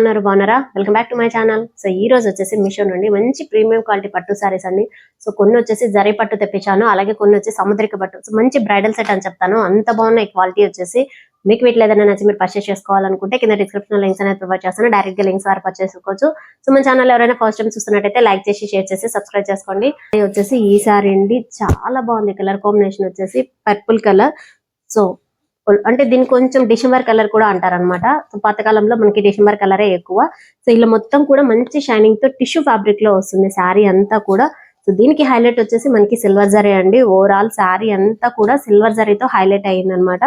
బాగున్నారా? Welcome back to my channel. So ఈ రోజు వచ్చేసి మీషో నుండి మంచి ప్రీమియం క్వాలిటీ పట్టు సారీస్ అండి. సో కొన్ని వచ్చేసి జరీ పట్టు తెప్పించాను, అలాగే కొన్ని వచ్చి సముద్రిక పట్టు. సో మంచి బ్రైడల్ సెట్ అని చెప్తాను, అంత బాగున్నాయి క్వాలిటీ వచ్చేసి. మీకు వీటిలో ఏదైనా నచ్చి మీరు పర్చేస్ చేసుకోవాలనుకుంటే కింద డిస్క్రిప్షన్ లింక్స్ అనేది ప్రొవైడ్ చేస్తాను, డైరెక్ట్ గా లింక్స్ ద్వారా పర్చేస్ చేసుకోవచ్చు. సో మన ఛానల్ ఎవరైనా ఫస్ట్ టైం చూస్తున్నట్టయితే లైక్ చేసి షేర్ చేసి సబ్స్క్రైబ్ చేసుకోండి. ఇది వచ్చేసి ఈ సారీ అండి, చాలా బాగుంది. కలర్ కాంబినేషన్ వచ్చేసి పర్పుల్ కలర్. సో అంటే దీనికి కొంచెం డిసెంబర్ కలర్ కూడా అంటారనమాట. సో పాతకాలంలో మనకి డిసెంబర్ కలరే ఎక్కువ. సో ఇలా మొత్తం కూడా మంచి షైనింగ్ తో టిష్యూ ఫ్యాబ్రిక్ లో వస్తుంది శారీ అంతా కూడా. సో దీనికి హైలైట్ వచ్చేసి మనకి సిల్వర్ జరీ అండి. ఓవరాల్ శారీ అంతా కూడా సిల్వర్ జరీతో హైలైట్ అయ్యింది అనమాట.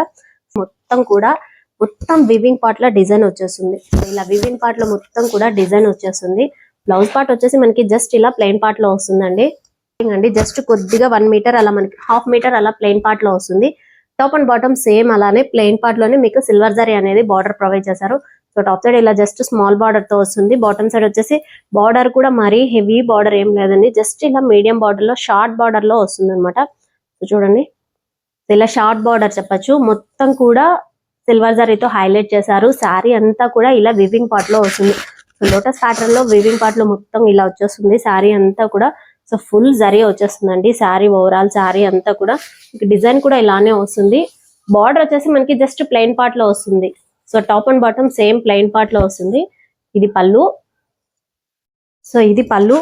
మొత్తం వివింగ్ పార్ట్ లో డిజైన్ వచ్చేస్తుంది. సో ఇలా వివింగ్ పార్ట్ లో మొత్తం కూడా డిజైన్ వచ్చేస్తుంది. బ్లౌజ్ పార్ట్ వచ్చేసి మనకి జస్ట్ ఇలా ప్లెయిన్ పార్ట్ లో వస్తుందండి. జస్ట్ కొద్దిగా 1 మీటర్ అలా మనకి 1/2 మీటర్ అలా ప్లెయిన్ పార్ట్ లో వస్తుంది. టాప్ అండ్ బాటమ్ సేమ్ అలానే ప్లెయిన్ పార్ట్ లోనే మీకు సిల్వర్ జరీ అనేది బార్డర్ ప్రొవైడ్ చేశారు. సో టాప్ సైడ్ ఇలా జస్ట్ స్మాల్ బార్డర్ తో వస్తుంది. బాటమ్ సైడ్ వచ్చేసి బార్డర్ కూడా మరీ హెవీ బార్డర్ ఏం లేదండి, జస్ట్ ఇలా మీడియం బార్డర్ లో షార్ట్ బార్డర్ లో వస్తుంది అనమాట. చూడండి, ఇలా షార్ట్ బార్డర్ చెప్పొచ్చు. మొత్తం కూడా సిల్వర్ జరీతో హైలైట్ చేశారు. శారీ అంతా కూడా ఇలా వివింగ్ పార్ట్ లో వస్తుంది. లోటస్ ప్యాటర్న్ లో వివింగ్ పార్ట్ లో మొత్తం ఇలా వచ్చేస్తుంది శారీ అంతా కూడా. సో ఫుల్ జరీ వచ్చేస్తుందండి శారీ, ఓవరాల్ శారీ అంతా కూడా. డిజైన్ కూడా ఇలానే వస్తుంది. బార్డర్ వచ్చేసి మనకి జస్ట్ ప్లెయిన్ పార్ట్ లో వస్తుంది. So top and bottom same plain part లో వస్తుంది. ఇది పళ్ళు. సో ఇది పళ్ళు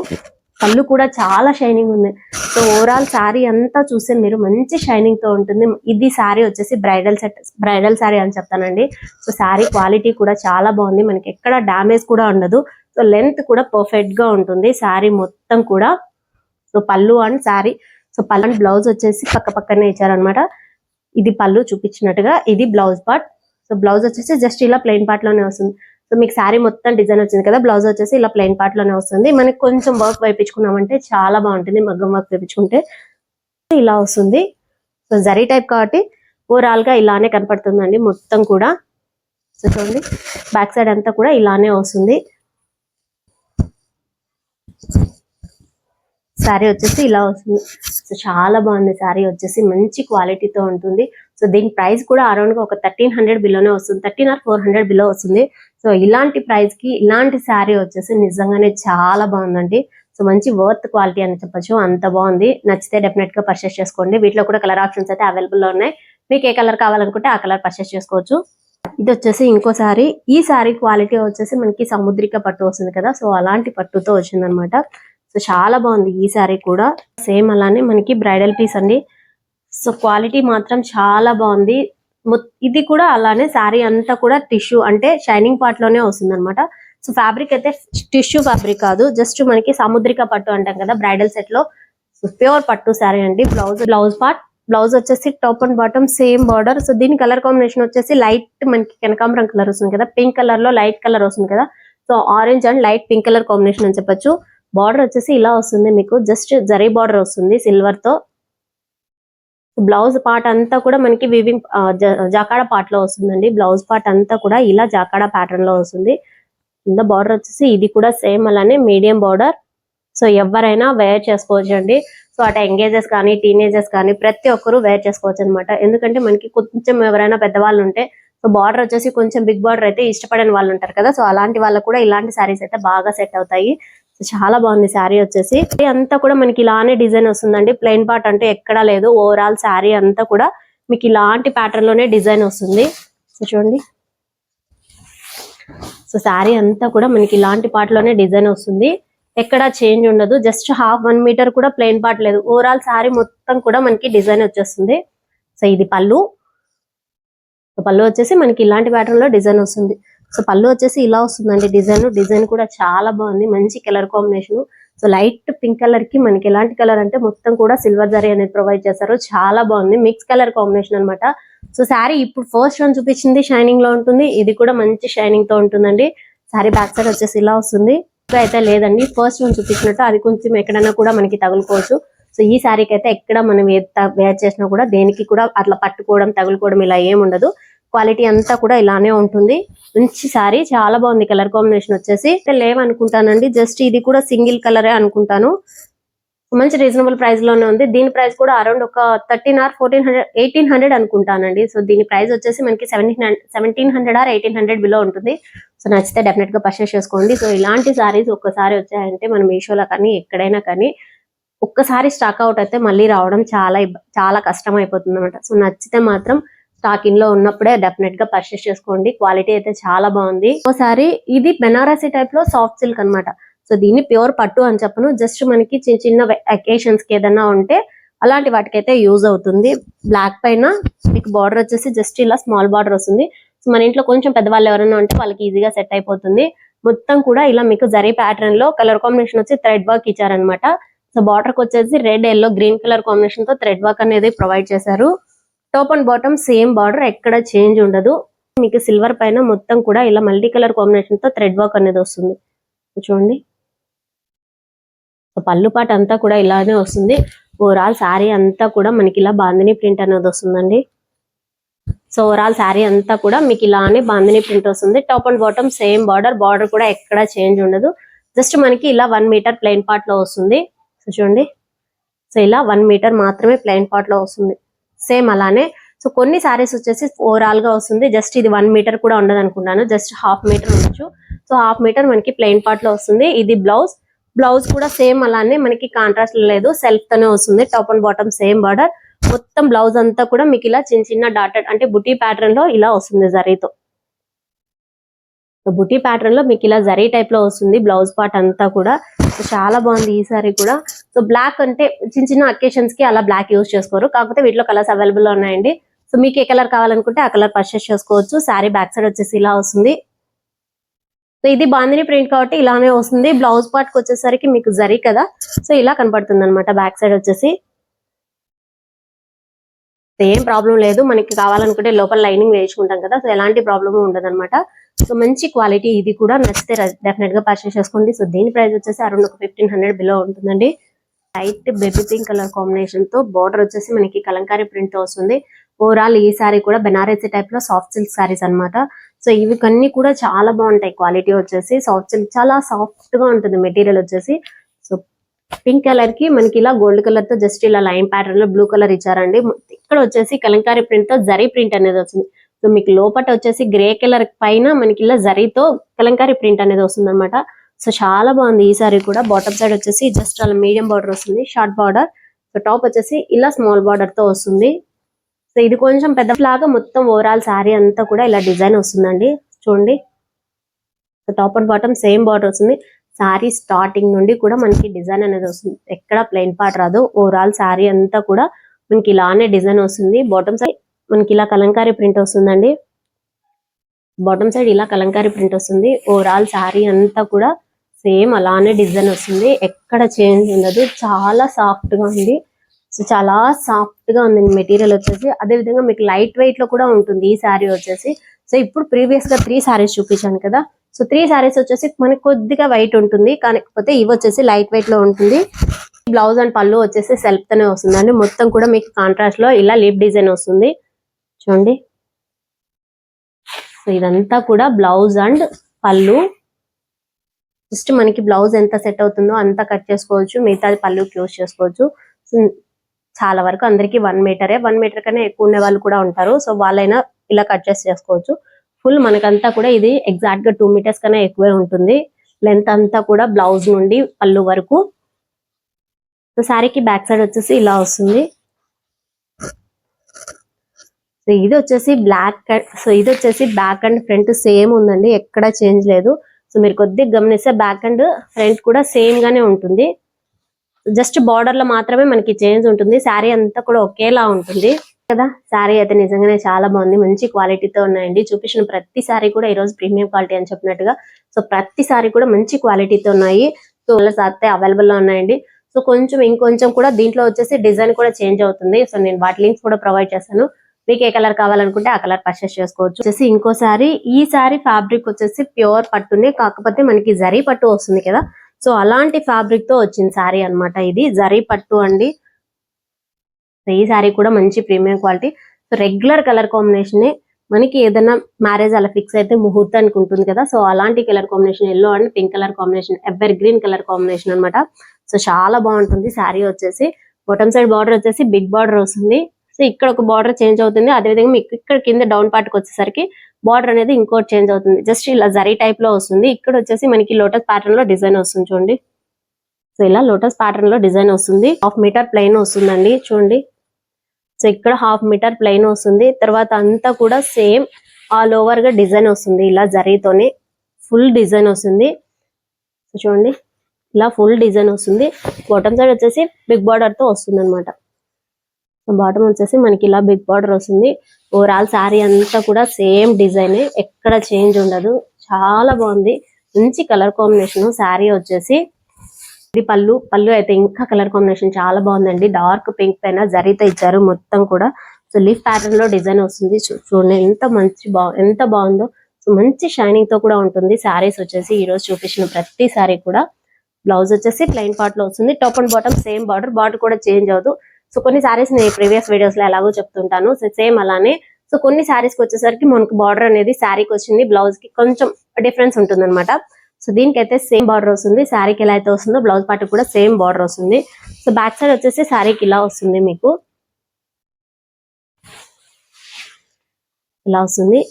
కూడా చాలా షైనింగ్ ఉంది. సో ఓవరాల్ శారీ అంతా చూస్తే మీరు మంచి షైనింగ్ తో ఉంటుంది. ఇది శారీ వచ్చేసి బ్రైడల్ శారీ అని చెప్తానండి. సో శారీ క్వాలిటీ కూడా చాలా బాగుంది, మనకి ఎక్కడ డ్యామేజ్ కూడా ఉండదు. సో లెంత్ కూడా పర్ఫెక్ట్ గా ఉంటుంది శారీ మొత్తం కూడా. సో పళ్ళు అండ్ శారీ, సో పళ్ళు అండ్ బ్లౌజ్ వచ్చేసి పక్కనే ఇచ్చారనమాట. ఇది పళ్ళు చూపించినట్టుగా, ఇది బ్లౌజ్ పార్ట్. సో బ్లౌజ్ వచ్చేసి జస్ట్ ఇలా ప్లెయిన్ పార్ట్ లోనే వస్తుంది. సో మీకు శారీ మొత్తం డిజైన్ వచ్చింది కదా, బ్లౌజ్ వచ్చేసి ఇలా ప్లెయిన్ పార్ట్ లోనే వస్తుంది. మనకి కొంచెం వర్క్ వేయించుకున్నామంటే చాలా బాగుంటుంది, మగ్గం వర్క్ వేయించుకుంటే ఇలా వస్తుంది. సో జరీ టైప్ కాబట్టి ఓవరాల్ గా ఇలానే కనపడుతుందండి మొత్తం కూడా. సో చూడండి, బ్యాక్ సైడ్ అంతా కూడా ఇలానే వస్తుంది. శారీ వచ్చేసి ఇలా వస్తుంది. సో చాలా బాగుంది శారీ వచ్చేసి, మంచి క్వాలిటీతో ఉంటుంది. సో దీని ప్రైస్ కూడా అరౌండ్ గా ఒక 1300 బిలోనే వస్తుంది, 13 or 400 బిలో వస్తుంది. సో ఇలాంటి ప్రైస్ కి ఇలాంటి శారీ వచ్చేసి నిజంగానే చాలా బాగుందండి. సో మంచి వర్త్ క్వాలిటీ అని చెప్పొచ్చు, అంత బాగుంది. నచ్చితే డెఫినెట్ గా పర్చేస్ చేసుకోండి. వీటిలో కూడా కలర్ ఆప్షన్స్ అయితే అవైలబుల్ లో ఉన్నాయి. మీకు ఏ కలర్ కావాలనుకుంటే ఆ కలర్ పర్చేస్ చేసుకోవచ్చు. ఇది వచ్చేసి ఇంకో శారీ. ఈ శారీ క్వాలిటీ వచ్చేసి మనకి సముద్రిక పట్టు వస్తుంది కదా, సో అలాంటి పట్టుతో వచ్చింది అనమాట. సో చాలా బాగుంది ఈ శారీ కూడా. సేమ్ అలానే మనకి బ్రైడల్ పీస్ అండి. సో క్వాలిటీ మాత్రం చాలా బాగుంది. ఇది కూడా అలానే శారీ అంతా కూడా టిష్యూ అంటే షైనింగ్ పార్ట్ లోనే వస్తుంది అనమాట. సో ఫ్యాబ్రిక్ అయితే టిష్యూ ఫ్యాబ్రిక్ కాదు, జస్ట్ మనకి సముద్రిక పట్టు అంటాం కదా బ్రైడల్ సెట్ లో. ప్యూర్ పట్టు శారీ అండి. బ్లౌజ్ పార్ట్, బ్లౌజ్ వచ్చేసి top and bottom same border. So దీని కలర్ కాంబినేషన్ వచ్చేసి లైట్ మనకి కనకాంబరం కలర్ వస్తుంది కదా, పింక్ కలర్ లో లైట్ కలర్ వస్తుంది కదా. So orange and light pink colour combination అని చెప్పొచ్చు. బార్డర్ వచ్చేసి ఇలా వస్తుంది మీకు, జస్ట్ జరీ బార్డర్ వస్తుంది సిల్వర్ తో. బ్లౌజ్ పార్ట్ అంతా కూడా మనకి వివింగ్ జాకాడా పార్ట్ లో వస్తుందండి. బ్లౌజ్ పార్ట్ అంతా కూడా ఇలా జాకాడా ప్యాటర్న్ లో వస్తుంది. కింద బార్డర్ వచ్చేసి ఇది కూడా సేమ్ అలానే మీడియం బార్డర్. సో ఎవరైనా వేర్ చేసుకోవచ్చు అండి. సో అటు ఎంగేజెస్ కానీ టీనేజర్స్ కానీ ప్రతి ఒక్కరు వేర్ చేసుకోవచ్చు అనమాట. ఎందుకంటే మనకి కొంచెం ఎవరైనా పెద్దవాళ్ళు ఉంటే, సో బార్డర్ వచ్చేసి కొంచెం బిగ్ బార్డర్ అయితే ఇష్టపడని వాళ్ళు ఉంటారు కదా, సో అలాంటి వాళ్ళకు కూడా ఇలాంటి శారీస్ అయితే బాగా సెట్ అవుతాయి. చాలా బాగుంది శారీ వచ్చేసి. అంతా కూడా మనకి ఇలానే డిజైన్ వస్తుందండి, ప్లెయిన్ పార్ట్ అంటే ఎక్కడా లేదు. ఓవరాల్ శారీ అంతా కూడా మీకు ఇలాంటి ప్యాటర్న్ లోనే డిజైన్ వస్తుంది. సో చూడండి, సో శారీ అంతా కూడా మనకి ఇలాంటి పార్ట్ లోనే డిజైన్ వస్తుంది, ఎక్కడా చేంజ్ ఉండదు. జస్ట్ 1/2 మీటర్ కూడా ప్లెయిన్ పార్ట్ లేదు. ఓవరాల్ శారీ మొత్తం కూడా మనకి డిజైన్ వచ్చేస్తుంది. సో ఇది పళ్ళు. పళ్ళు వచ్చేసి మనకి ఇలాంటి ప్యాటర్న్ లో డిజైన్ వస్తుంది. సో పళ్ళు వచ్చేసి ఇలా వస్తుందండి డిజైన్ కూడా చాలా బాగుంది, మంచి colour combination. So light pink colour కి మనకి ఎలాంటి కలర్ అంటే మొత్తం కూడా సిల్వర్ జరీ అనేది ప్రొవైడ్ చేశారు. చాలా బాగుంది, మిక్స్ కలర్ కాంబినేషన్ అనమాట. సో శారీ ఇప్పుడు ఫస్ట్ వన్ చూపించింది షైనింగ్ లో ఉంటుంది, ఇది కూడా మంచి షైనింగ్ తో ఉంటుందండి. శారీ బ్యాక్ సైడ్ వచ్చేసి ఇలా వస్తుంది. అయితే లేదండి, ఫస్ట్ వన్ చూపించినట్టు అది కొంచెం ఎక్కడైనా కూడా మనకి తగులుకోవచ్చు. సో ఈ శారీకి అయితే ఎక్కడ మనం వేర్ చేసినా కూడా దేనికి కూడా అట్లా పట్టుకోవడం తగులుకోవడం ఇలా ఏముండదు. క్వాలిటీ అంతా కూడా ఇలానే ఉంటుంది. మంచి శారీ, చాలా బాగుంది. కలర్ కాంబినేషన్ వచ్చేసి లేవనుకుంటానండి, జస్ట్ ఇది కూడా సింగిల్ కలరే అనుకుంటాను. మంచి రీజనబుల్ ప్రైస్ లోనే ఉంది. దీని ప్రైస్ కూడా అరౌండ్ ఒక 13 ఆర్ 1400 1800 అనుకుంటానండి. సో దీని ప్రైస్ వచ్చేసి మనకి 1700 ఆర్ 1800 బిలో ఉంటుంది. సో నచ్చితే డెఫినెట్ గా పర్చేస్ చేసుకోండి. సో ఇలాంటి సారీస్ ఒక్కసారి వచ్చాయంటే మనం మీషోలో కానీ ఎక్కడైనా కానీ ఒక్కసారి స్టాక్ అవుట్ అయితే మళ్ళీ రావడం చాలా కష్టం అయిపోతుంది అనమాట. సో నచ్చితే మాత్రం స్టాక్ ఇన్ లో ఉన్నప్పుడే డెఫినెట్ గా పర్చేస్ చేసుకోండి. క్వాలిటీ అయితే చాలా బాగుంది. ఒకసారి ఇది బెనారసీ టైప్ లో సాఫ్ట్ సిల్క్ అన్నమాట. సో దీన్ని ప్యూర్ పట్టు అని చెప్పను, జస్ట్ మనకి చిన్న చిన్న అకేషన్స్ కి ఏదైనా ఉంటే అలాంటి వాటికైతే యూజ్ అవుతుంది. బ్లాక్ పైన మీకు బార్డర్ వచ్చేసి జస్ట్ ఇలా స్మాల్ బార్డర్ వస్తుంది. సో మన ఇంట్లో కొంచెం పెద్దవాళ్ళు ఎవరైనా ఉంటే వాళ్ళకి ఈజీగా సెట్ అయిపోతుంది. మొత్తం కూడా ఇలా మీకు జరీ ప్యాటర్న్ లో కలర్ కాంబినేషన్ వచ్చి థ్రెడ్ వర్క్ ఇచ్చారనమాట. సో బార్డర్ కి వచ్చేసి red yellow green colour combination తో థ్రెడ్ వర్క్ అనేది ప్రొవైడ్ చేశారు. Top and bottom same border, ఎక్కడ చేంజ్ ఉండదు. మీకు సిల్వర్ పైన మొత్తం కూడా ఇలా మల్టీ కలర్ కాంబినేషన్ తో థ్రెడ్ వర్క్ అనేది వస్తుంది. చూడండి, పళ్ళు పాట అంతా కూడా ఇలానే వస్తుంది. ఓవరాల్ శారీ అంతా కూడా మనకి ఇలా బాందిని ప్రింట్ అనేది వస్తుందండి. సో ఓవరాల్ శారీ అంతా కూడా మీకు ఇలానే బాందిని ప్రింట్ వస్తుంది. Top and bottom same border కూడా ఎక్కడ చేంజ్ ఉండదు. జస్ట్ మనకి ఇలా 1 మీటర్ ప్లెయిన్ పార్ట్ లో వస్తుంది. సో చూడండి, సో ఇలా 1 మీటర్ మాత్రమే ప్లెయిన్ పార్ట్ లో వస్తుంది. సేమ్ అలానే సో కొన్ని సారీస్ వచ్చేసి ఓవరాల్ గా వస్తుంది. జస్ట్ ఇది 1 మీటర్ కూడా ఉండదు అనుకుంటాను, జస్ట్ హాఫ్ మీటర్ ఉండొచ్చు. సో హాఫ్ మీటర్ మనకి ప్లెయిన్ పార్ట్ లో వస్తుంది. ఇది బ్లౌజ్ కూడా సేమ్ అలానే మనకి కాంట్రాస్ట్ లేదు, సెల్ఫ్ తోనే వస్తుంది. Top and bottom same border, మొత్తం బ్లౌజ్ అంతా కూడా మీకు ఇలా చిన్న చిన్న డాటెడ్ అంటే బుటీ ప్యాటర్న్ లో ఇలా వస్తుంది జరీతో. సో బుటీ ప్యాటర్న్ లో మీకు ఇలా జరీ టైప్ లో వస్తుంది బ్లౌజ్ పార్ట్ అంతా కూడా. సో చాలా బాగుంది ఈ సారీ కూడా. సో బ్లాక్ అంటే చిన్న చిన్న అకేషన్స్ కి అలా బ్లాక్ యూజ్ చేసుకోరు, కాకపోతే వీటిలో కలర్స్ అవైలబుల్ లో ఉన్నాయండి. సో మీకు ఏ కలర్ కావాలనుకుంటే ఆ కలర్ పర్చేస్ చేసుకోవచ్చు. శారీ బ్యాక్ సైడ్ వచ్చేసి ఇలా వస్తుంది. సో ఇది బాందిని ప్రింట్ కాబట్టి ఇలానే వస్తుంది. బ్లౌజ్ పార్ట్ కి వచ్చేసరికి మీకు జరీ కదా, సో ఇలా కనపడుతుంది అనమాట బ్యాక్ సైడ్ వచ్చేసి. ఏం ప్రాబ్లం లేదు, మనకి కావాలనుకుంటే లోపల లైనింగ్ వేయించుకుంటాం కదా, సో ఎలాంటి ప్రాబ్లమ్ ఉండదు అనమాట. సో మంచి క్వాలిటీ, ఇది కూడా నచ్చితే డెఫినెట్ గా పర్చేస్ చేసుకోండి. సో దీని ప్రైస్ వచ్చేసి అరౌండ్ ఒక 1500 బిలో ఉంటుందండి. Light baby pink colour combination తో బార్డర్ వచ్చేసి మనకి కలంకారీ ప్రింట్ తో వస్తుంది. ఓవరాల్ ఈ సారీ కూడా బెనారసీ టైప్ లో సాఫ్ట్ సిల్క్ సారీస్ అన్నమాట. సో ఇవి కన్నీ కూడా చాలా బాగుంటాయి. క్వాలిటీ వచ్చేసి సాఫ్ట్ సిల్క్, చాలా సాఫ్ట్ గా ఉంటుంది మెటీరియల్ వచ్చేసి. సో పింక్ కలర్ కి మనకి ఇలా గోల్డ్ కలర్ తో జస్ట్ ఇలా లైన్ ప్యాటర్న్ లో బ్లూ కలర్ ఇచ్చారండి. ఇక్కడ వచ్చేసి కలంకారీ ప్రింట్ తో జరీ ప్రింట్ అనేది వచ్చింది. సో మీకు లోపల వచ్చేసి గ్రే కలర్ పైన మనకి ఇలా జరీతో కలంకారీ ప్రింట్ అనేది వస్తుంది అనమాట. సో చాలా బాగుంది ఈ సారీ కూడా. బాటమ్ సైడ్ వచ్చేసి జస్ట్ అలా మీడియం బార్డర్ వస్తుంది, షార్ట్ బార్డర్. సో టాప్ వచ్చేసి ఇలా స్మాల్ బార్డర్ తో వస్తుంది. సో ఇది కొంచెం పెద్ద లాగా మొత్తం ఓవరాల్ శారీ అంతా కూడా ఇలా డిజైన్ వస్తుందండి. చూడండి, so top and bottom same border వస్తుంది. శారీ స్టార్టింగ్ నుండి కూడా మనకి డిజైన్ అనేది వస్తుంది, ఎక్కడ ప్లెయిన్ పార్ట్ రాదు. ఓవరాల్ శారీ అంతా కూడా మనకి ఇలానే డిజైన్ వస్తుంది. బాటమ్ సైడ్ మనకి ఇలా కలంకారీ ప్రింట్ వస్తుందండి. బాటమ్ సైడ్ ఇలా కలంకారీ ప్రింట్ వస్తుంది. ఓవరాల్ శారీ అంతా కూడా సేమ్ అలానే డిజైన్ వస్తుంది, ఎక్కడ చేంజ్ ఉండదు. చాలా సాఫ్ట్ గా ఉంది. సో చాలా సాఫ్ట్ గా ఉంది మెటీరియల్ వచ్చేసి. అదే విధంగా మీకు లైట్ వెయిట్ లో కూడా ఉంటుంది ఈ శారీ వచ్చేసి. సో ఇప్పుడు ప్రీవియస్ గా 3 సారీస్ చూపించాను కదా, సో 3 సారీస్ వచ్చేసి మనకి కొద్దిగా వైట్ ఉంటుంది, కాకపోతే ఇవి వచ్చేసి లైట్ వెయిట్ లో ఉంటుంది. బ్లౌజ్ అండ్ పళ్ళు వచ్చేసి సెల్ఫ్ తోనే వస్తుందండి. మొత్తం కూడా మీకు కాంట్రాస్ట్ లో ఇలా లీప్ డిజైన్ వస్తుంది. చూడండి, సో ఇదంతా కూడా బ్లౌజ్ అండ్ పళ్ళు. జస్ట్ మనకి బ్లౌజ్ ఎంత సెట్ అవుతుందో అంత కట్ చేసుకోవచ్చు, మిగతాది పళ్ళు క్లోజ్ చేసుకోవచ్చు. చాలా వరకు అందరికి 1 మీటరే, 1 మీటర్ కన్నా ఎక్కువ ఉండే వాళ్ళు కూడా ఉంటారు. సో వాళ్ళైనా ఇలా కట్ చేసి చేసుకోవచ్చు. ఫుల్ మనకంతా కూడా ఇది ఎగ్జాక్ట్ గా 2 మీటర్స్ కన్నా ఎక్కువే ఉంటుంది లెంత్ అంతా కూడా, బ్లౌజ్ నుండి పళ్ళు వరకు. సో శారీకి బ్యాక్ సైడ్ వచ్చేసి ఇలా వస్తుంది. సో ఇది వచ్చేసి సో ఇది వచ్చేసి బ్యాక్ అండ్ ఫ్రంట్ సేమ్ ఉందండి, ఎక్కడ చేంజ్ లేదు. సో మీరు కొద్దిగా గమనిస్తే బ్యాక్ అండ్ ఫ్రంట్ కూడా సేమ్ గానే ఉంటుంది. జస్ట్ బార్డర్ లో మాత్రమే మనకి చేంజ్ ఉంటుంది. శారీ అంతా కూడా ఒకేలా ఉంటుంది కదా. శారీ అయితే నిజంగానే చాలా బాగుంది, మంచి క్వాలిటీతో ఉన్నాయండి. చూపించిన ప్రతి శారీ కూడా ఈ రోజు ప్రీమియం క్వాలిటీ అని చెప్పినట్టుగా, సో ప్రతి శారీ కూడా మంచి క్వాలిటీతో ఉన్నాయి. సో అయితే అవైలబుల్ లో ఉన్నాయండి. సో ఇంకొంచెం కూడా దీంట్లో వచ్చేసి డిజైన్ కూడా చేంజ్ అవుతుంది. సో నేను వాటి లింక్స్ కూడా ప్రొవైడ్ చేస్తాను. మీకు ఏ కలర్ కావాలనుకుంటే ఆ కలర్ పర్చేస్ చేసుకోవచ్చు. వచ్చేసి ఇంకోసారి ఈ శారీ ఫ్యాబ్రిక్ వచ్చేసి ప్యూర్ పట్టునే, కాకపోతే మనకి జరీ పట్టు వస్తుంది కదా, సో అలాంటి ఫ్యాబ్రిక్ తో వచ్చిన శారీ అన్నమాట. ఇది జరీ పట్టు అండి. ఈ శారీ కూడా మంచి premium quality. So regular colour combination, మనకి ఏదైనా మ్యారేజ్ అలా ఫిక్స్ అయితే ముహూర్తానికి ఉంటుంది కదా, సో అలాంటి colour combination yellow and pink colour combination, ever green colour combination అన్నమాట. సో చాలా బాగుంటుంది శారీ వచ్చేసి. బాటమ్ సైడ్ బార్డర్ వచ్చేసి బిగ్ బార్డర్ వస్తుంది. సో ఇక్కడ ఒక బార్డర్ చేంజ్ అవుతుంది, అదేవిధంగా మీకు ఇక్కడ కింద డౌన్ పార్ట్ కి వచ్చేసరికి బార్డర్ అనేది ఇంకోటి చేంజ్ అవుతుంది. జస్ట్ ఇలా జరీ టైప్ లో వస్తుంది. ఇక్కడ వచ్చేసి మనకి లోటస్ ప్యాటర్న్ లో డిజైన్ వస్తుంది చూడండి. సో ఇలా లోటస్ ప్యాటర్న్ లో డిజైన్ వస్తుంది. 1/2 మీటర్ ప్లెయిన్ వస్తుందండి చూడండి. సో ఇక్కడ 1/2 మీటర్ ప్లెయిన్ వస్తుంది. తర్వాత అంతా కూడా సేమ్ ఆల్ ఓవర్ గా డిజైన్ వస్తుంది. ఇలా జరీతోనే ఫుల్ డిజైన్ వస్తుంది. సో చూడండి ఇలా ఫుల్ డిజైన్ వస్తుంది. బాటమ్ సైడ్ వచ్చేసి బిగ్ బార్డర్ తో వస్తుంది అనమాట. బాటమ్ వచ్చేసి మనకి ఇలా బిగ్ బార్డర్ వస్తుంది. ఓవరాల్ శారీ అంతా కూడా సేమ్ డిజైన్, ఎక్కడ చేంజ్ ఉండదు. చాలా బాగుంది, మంచి కలర్ కాంబినేషన్. శారీ వచ్చేసి ఇది పళ్ళు అయితే ఇంకా కలర్ కాంబినేషన్ చాలా బాగుందండి. డార్క్ పింక్ పైన జరీతో ఇచ్చారు మొత్తం కూడా. సో లీఫ్ ప్యాటర్న్ లో డిజైన్ వస్తుంది. చూడండి ఎంత బాగుందో. సో మంచి షైనింగ్ తో కూడా ఉంటుంది శారీస్ వచ్చేసి. ఈ రోజు చూపించిన ప్రతి శారీ కూడా. బ్లౌజ్ వచ్చేసి ప్లెయిన్ పార్ట్ లో వస్తుంది. Top and bottom same border కూడా చేంజ్ అవ్వదు. సో కొన్ని శారీస్ నేను ప్రీవియస్ వీడియోస్ లో ఎలాగో చెప్తుంటాను, సో సేమ్ అలానే. సో కొన్ని శారీస్ కి వచ్చేసరికి మనకు బార్డర్ అనేది శారీకి వచ్చింది, బ్లౌజ్ కి కొంచెం డిఫరెన్స్ ఉంటుంది అనమాట. సో దీనికైతే సేమ్ బార్డర్ వస్తుంది. శారీకి ఎలా అయితే వస్తుందో బ్లౌజ్ పార్ట్ కూడా సేమ్ బార్డర్ వస్తుంది. సో బ్యాక్ సైడ్ వచ్చేసి శారీకి ఇలా వస్తుంది, మీకు ఇలా వస్తుంది.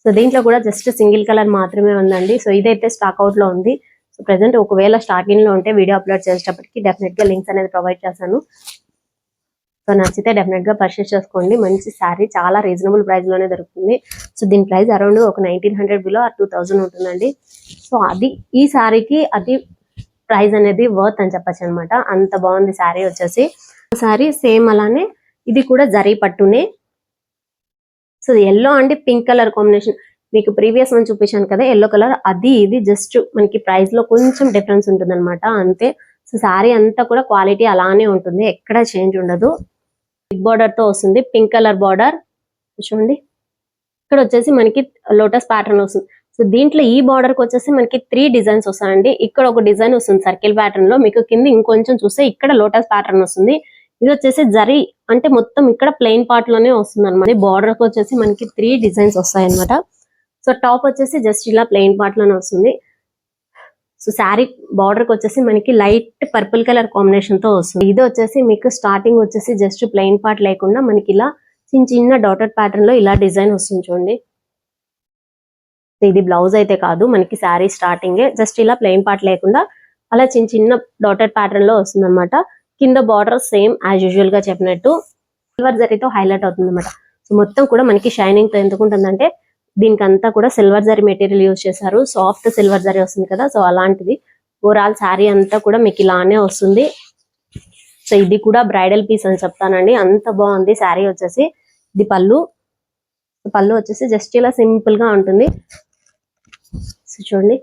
సో దీంట్లో కూడా జస్ట్ సింగిల్ కలర్ మాత్రమే ఉందండి. సో ఇదైతే స్టాక్ అవుట్ లో ఉంది. సో ప్రెసెంట్ ఒకవేళ స్టాకింగ్ లో ఉంటే వీడియో అప్లోడ్ చేసేటప్పటికి డెఫినెట్ గా లింక్స్ అనేది ప్రొవైడ్ చేస్తాను. సో నచ్చితే డెఫినెట్ గా పర్చేస్ చేసుకోండి. మంచి శారీ, చాలా రీజనబుల్ ప్రైస్ లోనే దొరుకుతుంది. సో దీని ప్రైస్ అరౌండ్ ఒక 1900 బిలో 2000 ఉంటుందండి. సో అది ఈ శారీకి అది ప్రైస్ అనేది వర్త్ అని చెప్పచ్చు అనమాట. అంత బాగుంది శారీ వచ్చేసి. శారీ సేమ్ అలానే ఇది కూడా జరీ పట్టునే. So yellow and pink colour combination మీకు ప్రీవియస్ వన్ చూపించాను కదా ఎల్లో కలర్, అది ఇది జస్ట్ మనకి ప్రైస్ లో కొంచెం డిఫరెన్స్ ఉంటుంది అనమాట, అంతే. సో శారీ అంతా కూడా క్వాలిటీ అలానే ఉంటుంది, ఎక్కడ చేంజ్ ఉండదు. బిగ్ బార్డర్ తో వస్తుంది, పింక్ కలర్ బార్డర్ చూడండి. ఇక్కడ వచ్చేసి మనకి లోటస్ ప్యాటర్న్ వస్తుంది. సో దీంట్లో ఈ బార్డర్ కి వచ్చేసి మనకి 3 డిజైన్స్ వస్తాయండి. ఇక్కడ ఒక డిజైన్ వస్తుంది సర్కిల్ ప్యాటర్న్ లో, మీకు కింద ఇంకొంచెం చూస్తే ఇక్కడ లోటస్ ప్యాటర్న్ వస్తుంది. ఇది వచ్చేసి జరీ అంటే మొత్తం ఇక్కడ ప్లెయిన్ పార్ట్ లోనే వస్తుంది అనమాట. బార్డర్ కి వచ్చేసి మనకి 3 డిజైన్స్ వస్తాయి అనమాట. సో టాప్ వచ్చేసి జస్ట్ ఇలా ప్లెయిన్ పార్ట్ లోనే వస్తుంది. సో శారీ బార్డర్ కి వచ్చేసి మనకి లైట్ పర్పుల్ కలర్ కాంబినేషన్ తో వస్తుంది. ఇది వచ్చేసి మీకు స్టార్టింగ్ వచ్చేసి జస్ట్ ప్లెయిన్ పార్ట్ లేకుండా మనకి ఇలా చిన్న డాటెడ్ ప్యాటర్న్ లో ఇలా డిజైన్ వస్తుంది చూడండి. ఇది బ్లౌజ్ అయితే కాదు, మనకి శారీ స్టార్టింగ్ జస్ట్ ఇలా ప్లెయిన్ పార్ట్ లేకుండా అలా చిన్న డాటెడ్ ప్యాటర్న్ లో వస్తుంది అనమాట. కింద బార్డర్ సేమ్ యాజ్ యూజువల్ గా చెప్పినట్టు సిల్వర్ జరీతో హైలైట్ అవుతుంది అనమాట. సో మొత్తం కూడా మనకి షైనింగ్ తో ఎందుకు ఉంటుందంటే దీనికి అంతా కూడా సిల్వర్ జరీ మెటీరియల్ యూజ్ చేశారు. సాఫ్ట్ సిల్వర్ జరీ వస్తుంది కదా, సో అలాంటిది. ఓవరాల్ శారీ అంతా కూడా మీకు ఇలానే వస్తుంది. సో ఇది కూడా బ్రైడల్ పీస్ అని చెప్తానండి, అంత బాగుంది శారీ వచ్చేసి. ఇది పళ్ళు వచ్చేసి జస్ట్ ఇలా సింపుల్ గా ఉంటుంది. సో చూడండి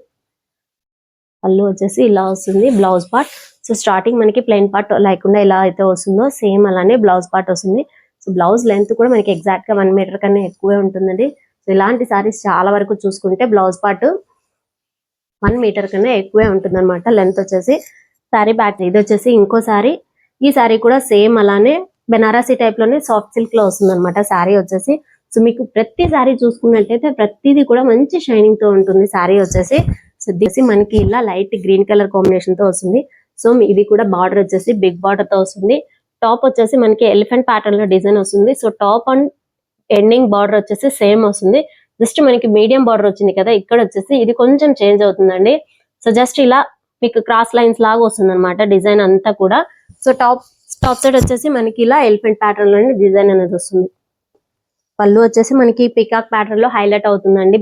పళ్ళు వచ్చేసి ఇలా వస్తుంది. బ్లౌజ్ పార్ట్ సో స్టార్టింగ్ మనకి ప్లెయిన్ పార్ట్ లేకుండా ఇలా అయితే వస్తుందో సేమ్ అలానే బ్లౌజ్ పార్ట్ వస్తుంది. సో బ్లౌజ్ లెంత్ కూడా మనకి ఎగ్జాక్ట్ గా 1 మీటర్ కన్నా ఎక్కువే ఉంటుందండి. సో ఇలాంటి సారీస్ చాలా వరకు చూసుకుంటే బ్లౌజ్ పార్ట్ 1 మీటర్ కన్నా ఎక్కువే ఉంటుంది అనమాట లెంత్ వచ్చేసి. శారీ బ్యాక్ ఇది వచ్చేసి ఇంకో శారీ. ఈ శారీ కూడా సేమ్ అలానే బెనారసీ టైప్ లోనే సాఫ్ట్ సిల్క్ లో వస్తుంది అనమాట శారీ వచ్చేసి. సో మీకు ప్రతి శారీ చూసుకున్నట్టయితే ప్రతిదీ కూడా మంచి షైనింగ్ తో ఉంటుంది శారీ వచ్చేసి. సో దిసి మనకి ఇలా లైట్ గ్రీన్ కలర్ కాంబినేషన్ తో వస్తుంది. సో ఇది కూడా బార్డర్ వచ్చేసి బిగ్ బార్డర్ తో వస్తుంది. టాప్ వచ్చేసి మనకి ఎలిఫెంట్ ప్యాటర్న్ లో డిజైన్ వస్తుంది. So top and ending border వచ్చేసి సేమ్ వస్తుంది. జస్ట్ మనకి మీడియం బార్డర్ వచ్చింది కదా, ఇక్కడ వచ్చేసి ఇది కొంచెం చేంజ్ అవుతుందండి. సో జస్ట్ ఇలా మీకు క్రాస్ లైన్స్ లాగా వస్తుంది అనమాట డిజైన్ అంతా కూడా. సో టాప్ సైడ్ వచ్చేసి మనకి ఇలా ఎలిఫెంట్ ప్యాటర్న్ లోనే డిజైన్ అనేది వస్తుంది. పళ్ళు వచ్చేసి మనకి పికాక్ ప్యాటర్న్ లో హైలైట్ అవుతుందండి.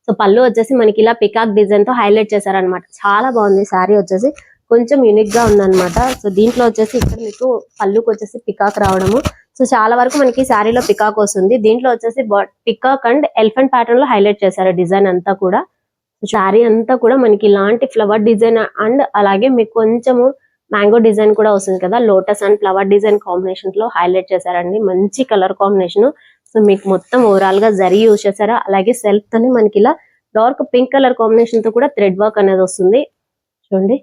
సో పళ్ళు వచ్చేసి మనకి ఇలా పికాక్ డిజైన్ తో హైలైట్ చేశారనమాట. చాలా బాగుంది శారీ వచ్చేసి, కొంచెం యూనిక్ గా ఉందన్నమాట. సో దీంట్లో వచ్చేసి ఇక్కడ మీకు పళ్ళుకి వచ్చేసి పికాక్ రావడము. సో చాలా వరకు మనకి శారీలో పికాక్ వస్తుంది, దీంట్లో వచ్చేసి పికాక్ అండ్ ఎలిఫెంట్ ప్యాటర్న్ లో హైలైట్ చేశారు డిజైన్ అంతా కూడా. శారీ అంతా కూడా మనకి ఇలాంటి ఫ్లవర్ డిజైన్ అండ్ అలాగే మీకు కొంచెము మ్యాంగో డిజైన్ కూడా వస్తుంది కదా, lotus and flower design combination లో హైలైట్ చేశారండి. మంచి కలర్ కాంబినేషన్. సో మీకు మొత్తం ఓవరాల్ గా జరీ యూజ్ చేశారా, అలాగే సెల్ఫ్ తోనే మనకి ఇలా డార్క్ పింక్ కలర్ కాంబినేషన్ తో కూడా థ్రెడ్ వర్క్ అనేది వస్తుంది చూడండి.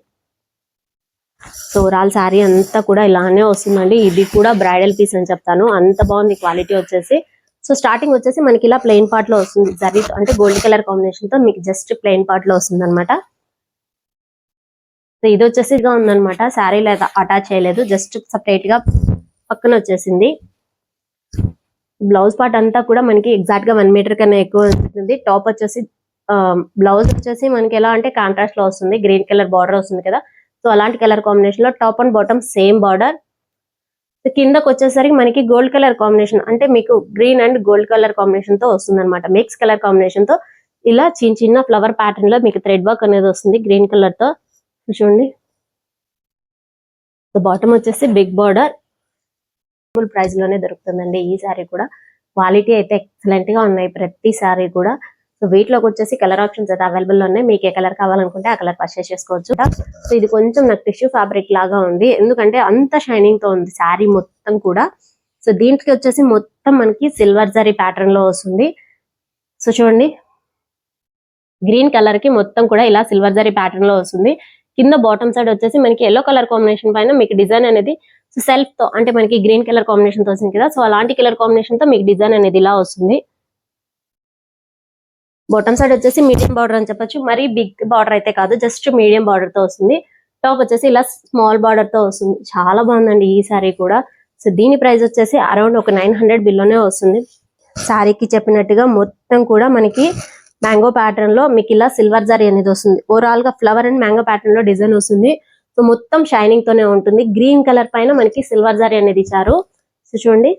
సో ఓవరాల్ శారీ అంతా కూడా ఇలానే వస్తుందండి. ఇది కూడా బ్రైడల్ పీస్ అని చెప్తాను, అంత బాగుంది క్వాలిటీ వచ్చేసి. సో స్టార్టింగ్ వచ్చేసి మనకి ఇలా ప్లెయిన్ పార్ట్ లో వస్తుంది జరీ అంటే గోల్డ్ కలర్ కాంబినేషన్ తో మీకు జస్ట్ ప్లెయిన్ పార్ట్ లో వస్తుంది అనమాట. సో ఇది వచ్చేసి ఇదిగా ఉందన్నమాట. శారీ లేదా అటాచ్ చేయలేదు, జస్ట్ సపరేట్ గా పక్కన వచ్చేసింది. బ్లౌజ్ పార్ట్ అంతా కూడా మనకి ఎగ్జాక్ట్ గా 1 మీటర్ కన్నా ఎక్కువ వస్తుంది. టాప్ వచ్చేసి బ్లౌజ్ వచ్చేసి మనకి ఎలా అంటే కాంట్రాస్ట్ లో వస్తుంది, గ్రీన్ కలర్ బార్డర్ వస్తుంది కదా. సో అలాంటి కలర్ కాంబినేషన్ లో top and bottom same border. కిందకి వచ్చేసరికి మనకి గోల్డ్ కలర్ కాంబినేషన్, అంటే మీకు green and gold colour combination తో వస్తుంది అనమాట. మిక్స్ కలర్ కాంబినేషన్ తో ఇలా చిన్న చిన్న ఫ్లవర్ ప్యాటర్న్ లో మీకు థ్రెడ్ వర్క్ అనేది వస్తుంది గ్రీన్ కలర్ తో. చూడండి, సో బాటమ్ వచ్చేసి బిగ్ బార్డర్. ఫుల్ ప్రైస్ లోనే దొరుకుతుందండి ఈ సారీ కూడా. క్వాలిటీ అయితే ఎక్సలెంట్ గా ఉన్నాయి ప్రతి సారీ కూడా. సో వీటిలోకి వచ్చేసి కలర్ ఆప్షన్స్ అయితే అవైలబుల్ లో ఉన్నాయి. మీకు ఏ కలర్ కావాలనుకుంటే ఆ కలర్ పర్చేస్ చేసుకోవచ్చు. సో ఇది కొంచెం నాకు టిష్యూ ఫ్యాబ్రిక్ లాగా ఉంది, ఎందుకంటే అంత షైనింగ్ తో ఉంది శారీ మొత్తం కూడా. సో దీంట్కి వచ్చేసి మొత్తం మనకి సిల్వర్ జరీ ప్యాటర్న్ లో వస్తుంది. సో చూడండి, గ్రీన్ కలర్ కి మొత్తం కూడా ఇలా సిల్వర్ జరీ ప్యాటర్న్ లో వస్తుంది. కింద బాటమ్ సైడ్ వచ్చేసి మనకి ఎల్లో కలర్ కాంబినేషన్ పైన మీకు డిజైన్ అనేది సెల్ఫ్ తో, అంటే మనకి గ్రీన్ కలర్ కాంబినేషన్ తో వస్తుంది కదా. సో అలాంటి కలర్ కాంబినేషన్ తో మీకు డిజైన్ అనేది ఇలా వస్తుంది. బాటమ్ సైడ్ వచ్చేసి మీడియం బార్డర్ అని చెప్పొచ్చు, మరీ బిగ్ బార్డర్ అయితే కాదు, జస్ట్ మీడియం బార్డర్ తో వస్తుంది. టాప్ వచ్చేసి ఇలా స్మాల్ బార్డర్ తో వస్తుంది. చాలా బాగుందండి ఈ సారీ కూడా. సో దీని ప్రైస్ వచ్చేసి అరౌండ్ ఒక 900 బిల్లోనే వస్తుంది. సారీకి చెప్పినట్టుగా మొత్తం కూడా మనకి మ్యాంగో ప్యాటర్న్ లో మీకు ఇలా సిల్వర్ జరీ అనేది వస్తుంది. ఓవరాల్ గా ఫ్లవర్ అండ్ మ్యాంగో ప్యాటర్న్ లో డిజైన్ వస్తుంది. సో మొత్తం షైనింగ్ తోనే ఉంటుంది. గ్రీన్ కలర్ పైన మనకి సిల్వర్ జరీ అనేది ఇచ్చారు. సో చూడండి,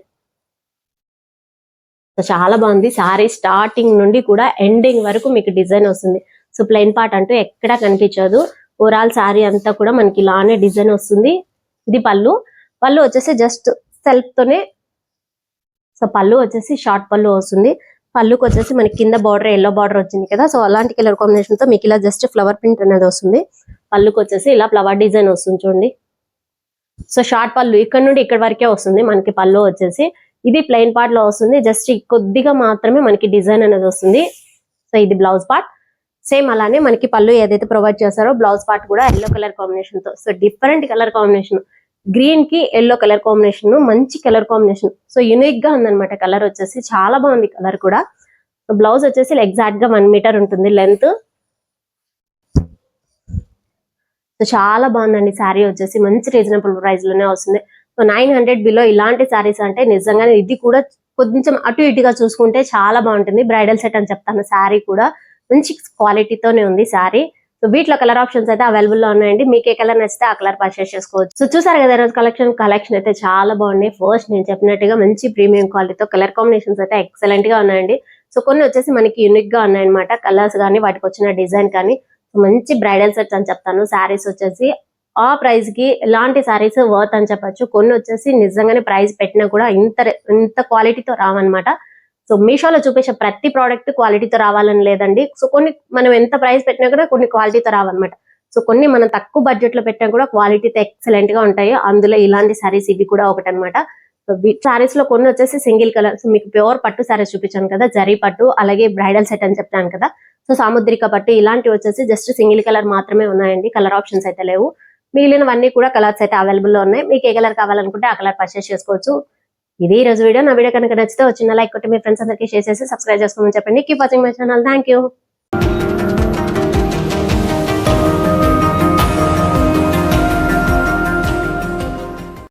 సో చాలా బాగుంది. సారీ స్టార్టింగ్ నుండి కూడా ఎండింగ్ వరకు మీకు డిజైన్ వస్తుంది. సో ప్లెయిన్ పార్ట్ అంటూ ఎక్కడా కనిపించదు. ఓవరాల్ సారీ అంతా కూడా మనకి ఇలానే డిజైన్ వస్తుంది. ఇది పళ్ళు. పళ్ళు వచ్చేసి జస్ట్ సెల్ఫ్ తోనే, సో పళ్ళు వచ్చేసి షార్ట్ పళ్ళు వస్తుంది. పళ్ళుకి వచ్చేసి మనకి కింద బార్డర్ ఎల్లో బార్డర్ వచ్చింది కదా. సో అలాంటి కలర్ కాంబినేషన్ తో మీకు ఇలా జస్ట్ ఫ్లవర్ ప్రింట్ అనేది వస్తుంది. పళ్ళుకి వచ్చేసి ఇలా ఫ్లవర్ డిజైన్ వస్తుంది చూడండి. సో షార్ట్ పళ్ళు ఇక్కడ నుండి ఇక్కడ వరకే వస్తుంది మనకి పళ్ళు వచ్చేసి. ఇది ప్లెయిన్ పార్ట్ లో వస్తుంది, జస్ట్ కొద్దిగా మాత్రమే మనకి డిజైన్ అనేది వస్తుంది. సో ఇది బ్లౌజ్ పార్ట్. సేమ్ అలానే మనకి పళ్ళు ఏదైతే ప్రొవైడ్ చేస్తారో బ్లౌజ్ పార్ట్ కూడా ఎల్లో కలర్ కాంబినేషన్ తో. So different colour combination, green కి ఎల్లో కలర్ కాంబినేషన్, మంచి కలర్ కాంబినేషన్. సో యూనిక్ గా ఉందన్నమాట కలర్ వచ్చేసి, చాలా బాగుంది కలర్ కూడా. సో బ్లౌజ్ వచ్చేసి ఎగ్జాక్ట్ గా 1 మీటర్ ఉంటుంది లెంత్. సో చాలా బాగుందండి శారీ వచ్చేసి, మంచి రీజనబుల్ ప్రైస్ లోనే వస్తుంది. సో 900 బిలో ఇలాంటి శారీస్ అంటే నిజంగానే ఇది కూడా కొంచెం అటు ఇటుగా చూసుకుంటే చాలా బాగుంటుంది. బ్రైడల్ సెట్ అని చెప్తాను. శారీ కూడా మంచి క్వాలిటీతోనే ఉంది శారీ. సో వీటిలో కలర్ ఆప్షన్స్ అయితే అవైలబుల్ లో ఉన్నాయండి. మీకు ఏ కలర్ నచ్చితే ఆ కలర్ పర్చేస్ చేసుకోవచ్చు. సో చూసారు కదా ఈరోజు కలెక్షన్ అయితే చాలా బాగున్నాయి. ఫస్ట్ నేను చెప్పినట్టుగా మంచి ప్రీమియం క్వాలిటీతో కలర్ కాంబినేషన్స్ అయితే ఎక్సలెంట్ గా ఉన్నాయండి. సో కొన్ని వచ్చేసి మనకి యూనిక్ గా ఉన్నాయన్నమాట, కలర్స్ కానీ వాటికి వచ్చిన డిజైన్ కానీ. మంచి బ్రైడల్ సెట్స్ అని చెప్తాను. శారీస్ వచ్చేసి ఆ ప్రైస్ కి ఇలాంటి శారీస్ వర్త్ అని చెప్పొచ్చు. కొన్ని వచ్చేసి నిజంగానే ప్రైస్ పెట్టినా కూడా ఇంత క్వాలిటీతో రావన్నమాట. సో మీషోలో చూపించే ప్రతి ప్రోడక్ట్ క్వాలిటీతో రావాలని లేదండి. సో కొన్ని మనం ఎంత ప్రైస్ పెట్టినా కూడా కొన్ని క్వాలిటీతో రావన్నమాట. సో కొన్ని మనం తక్కువ బడ్జెట్ లో పెట్టినా కూడా క్వాలిటీతో ఎక్సలెంట్ గా ఉంటాయి. అందులో ఇలాంటి శారీస్ ఇవి కూడా ఒకటనమాట. సో శారీస్ లో కొన్ని వచ్చేసి సింగిల్ కలర్. సో మీకు ప్యూర్ పట్టు శారీస్ చూపించాను కదా, జరీ పట్టు, అలాగే బ్రైడల్ సెట్ అని చెప్తాను కదా. సో సాముద్రిక పట్టు ఇలాంటివి వచ్చేసి జస్ట్ సింగిల్ కలర్ మాత్రమే ఉన్నాయండి, కలర్ ఆప్షన్స్ అయితే లేవు. మిగిలినవన్నీ కూడా కలర్స్ అయితే అవైలబుల్ లో ఉన్నాయి. మీకు ఏ కలర్ కావాలనుకుంటే ఆ కలర్ పర్చేస్ చేసుకోవచ్చు. ఇది ఈ రోజు వీడియో. నా వీడియో కనుక నచ్చితే వచ్చిన లైక్ కొట్టి మీ ఫ్రెండ్స్ అందరికీ షేర్ చేసి సబ్స్క్రైబ్ చేసుకోమని చెప్పండి. Keep watching my channel. Thank you.